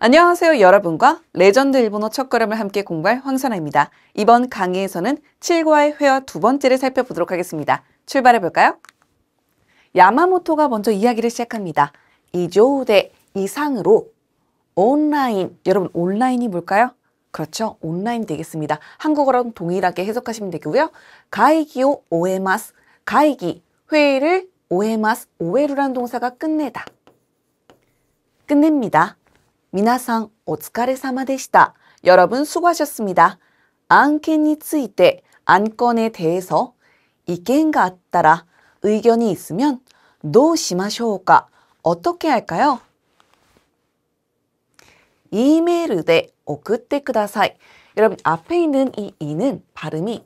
안녕하세요. 여러분과 레전드 일본어 첫걸음을 함께 공부할 황선아입니다. 이번 강의에서는 7과의 회화 두 번째를 살펴보도록 하겠습니다. 출발해 볼까요? 야마모토가 먼저 이야기를 시작합니다. 이조대 이상으로 온라인, 여러분 온라인이 뭘까요? 그렇죠. 온라인 되겠습니다. 한국어랑 동일하게 해석하시면 되고요. 가이기오 오에마스, 가이기, 회의를 오에마스, 오에루라는 동사가 끝내다. 끝냅니다. 미나상 오츠카레사마でした. 여러분 수고하셨습니다. 안건에 ついて 안건에 대해서 의견가 あったら 의견이 있으면 どうしましょうか? 어떻게 할까요? 이메일에 送ってください. 여러분 앞에 있는 이 이는 발음이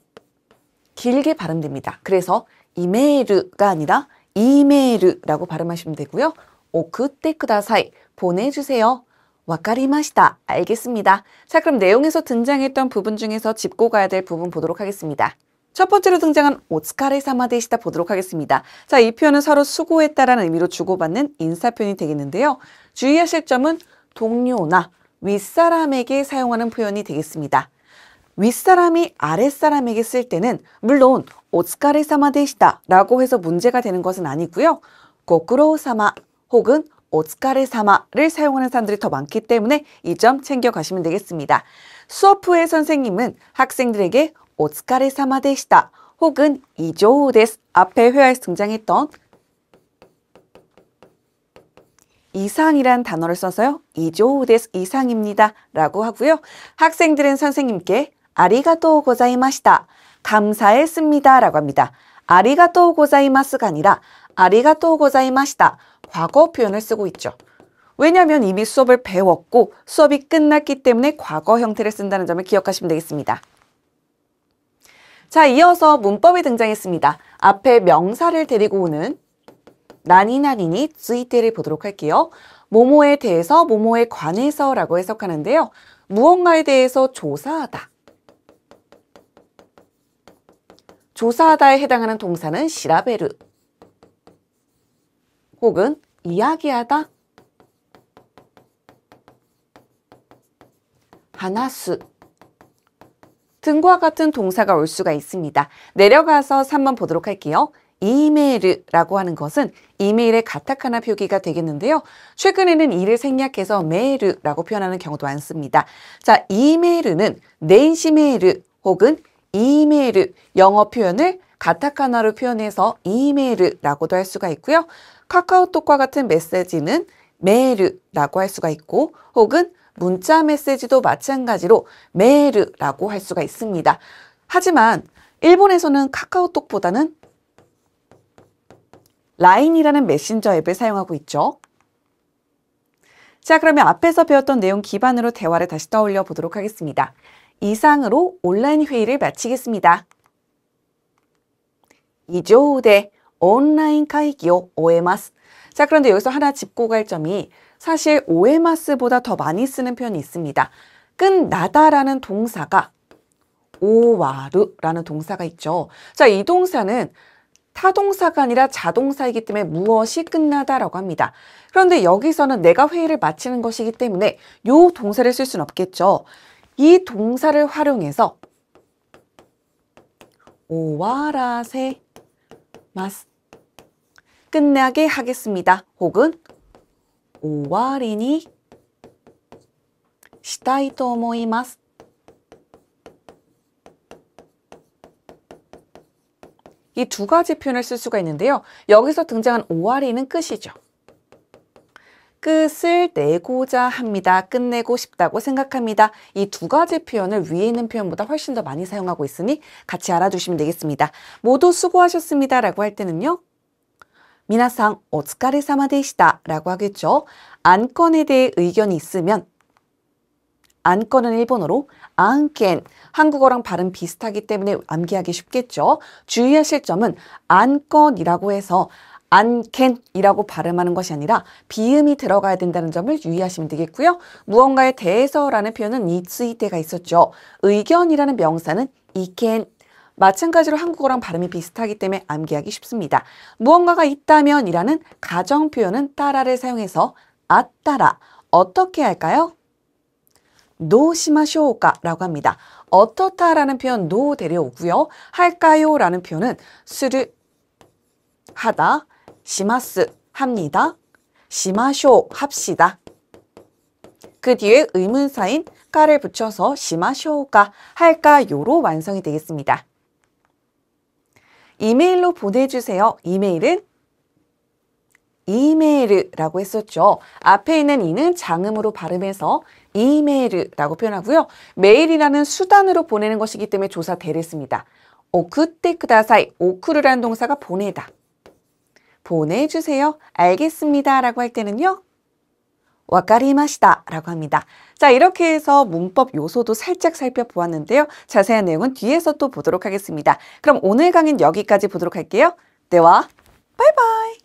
길게 발음됩니다. 그래서 이메일가 아니라 이메일이라고 발음하시면 되고요. 送ってください. 보내주세요. 와카리마시다. 알겠습니다. 자, 그럼 내용에서 등장했던 부분 중에서 짚고 가야 될 부분 보도록 하겠습니다. 첫 번째로 등장한 오츠카레사마데시다 보도록 하겠습니다. 자, 이 표현은 서로 수고했다라는 의미로 주고받는 인사표현이 되겠는데요. 주의하실 점은 동료나 윗사람에게 사용하는 표현이 되겠습니다. 윗사람이 아랫사람에게 쓸 때는 물론 오츠카레사마데시다 라고 해서 문제가 되는 것은 아니고요. 고쿠로우사마 혹은 오츠카레사마를 사용하는 사람들이 더 많기 때문에 이 점 챙겨가시면 되겠습니다. 수업 후에 선생님은 학생들에게 오츠카레사마데시다 혹은 이조데스 앞에 회화에서 등장했던 이상이란 단어를 써서요. 이조데스 이상입니다 라고 하고요. 학생들은 선생님께 아리가또 고자이마시다 감사했습니다 라고 합니다. 아리가또 고자이마스가 아니라 아리가또 고자이마시다 과거 표현을 쓰고 있죠. 왜냐하면 이미 수업을 배웠고 수업이 끝났기 때문에 과거 형태를 쓴다는 점을 기억하시면 되겠습니다. 자, 이어서 문법이 등장했습니다. 앞에 명사를 데리고 오는 나니나니니 쯔이테를 보도록 할게요. 뭐뭐에 대해서, 뭐뭐에 관해서 라고 해석하는데요. 무언가에 대해서 조사하다. 조사하다에 해당하는 동사는 시라베르 혹은 이야기하다, 하나스 등과 같은 동사가 올 수가 있습니다. 내려가서 3번 보도록 할게요. 이메일이라고 하는 것은 이메일의 가타카나 표기가 되겠는데요. 최근에는 이를 생략해서 메일이라고 표현하는 경우도 많습니다. 자, 이메일은 네이시메일 혹은 이메일 영어 표현을 가타카나로 표현해서 이메일이라고도 할 수가 있고요. 카카오톡과 같은 메시지는 메일이라고 할 수가 있고 혹은 문자 메시지도 마찬가지로 메일이라고 할 수가 있습니다. 하지만 일본에서는 카카오톡보다는 라인이라는 메신저 앱을 사용하고 있죠. 자, 그러면 앞에서 배웠던 내용 기반으로 대화를 다시 떠올려 보도록 하겠습니다. 이상으로 온라인 회의를 마치겠습니다. 이조대 온라인会議を 終えます. 자, 그런데 여기서 하나 짚고 갈 점이 사실 終えます 보다 더 많이 쓰는 표현이 있습니다. 끝나다라는 동사가 오와르라는 동사가 있죠. 자, 이 동사는 타동사가 아니라 자동사이기 때문에 무엇이 끝나다라고 합니다. 그런데 여기서는 내가 회의를 마치는 것이기 때문에 이 동사를 쓸 수는 없겠죠. 이 동사를 활용해서 오와라세 마스 끝나게 하겠습니다. 혹은 오와리니 시타이と思います. 이 두 가지 표현을 쓸 수가 있는데요. 여기서 등장한 오와리는 끝이죠. 끝을 내고자 합니다. 끝내고 싶다고 생각합니다. 이 두 가지 표현을 위에 있는 표현보다 훨씬 더 많이 사용하고 있으니 같이 알아두시면 되겠습니다. 모두 수고하셨습니다 라고 할 때는요. 미나상 오츠카레사마데시다 라고 하겠죠. 안건에 대해 의견이 있으면 안건은 일본어로 안켄, 한국어랑 발음 비슷하기 때문에 암기하기 쉽겠죠. 주의하실 점은 안건이라고 해서 안켄이라고 발음하는 것이 아니라 비음이 들어가야 된다는 점을 유의하시면 되겠고요. 무언가에 대해서라는 표현은 니츠이테가 있었죠. 의견이라는 명사는 이켄, 마찬가지로 한국어랑 발음이 비슷하기 때문에 암기하기 쉽습니다. 무언가가 있다면 이라는 가정 표현은 따라를 사용해서 아따라 어떻게 할까요? 도시마쇼우까 라고 합니다. 어떻다라는 표현 도 데려오고요. 할까요? 라는 표현은 수를 하다, 시마스 합니다. 시마쇼 합시다. 그 뒤에 의문사인 까를 붙여서 시마쇼우까 할까요로 완성이 되겠습니다. 이메일로 보내주세요. 이메일은 이메일이라고 했었죠. 앞에 있는 이는 장음으로 발음해서 이메일이라고 표현하고요. 메일이라는 수단으로 보내는 것이기 때문에 조사 대를 씁니다. 오쿠테 쿠다사이, 오쿠르라는 동사가 보내다. 보내주세요. 알겠습니다. 라고 할 때는요. 와카리마시다 라고 합니다. 자, 이렇게 해서 문법 요소도 살짝 살펴보았는데요. 자세한 내용은 뒤에서 또 보도록 하겠습니다. 그럼 오늘 강의는 여기까지 보도록 할게요. 네와 바이바이.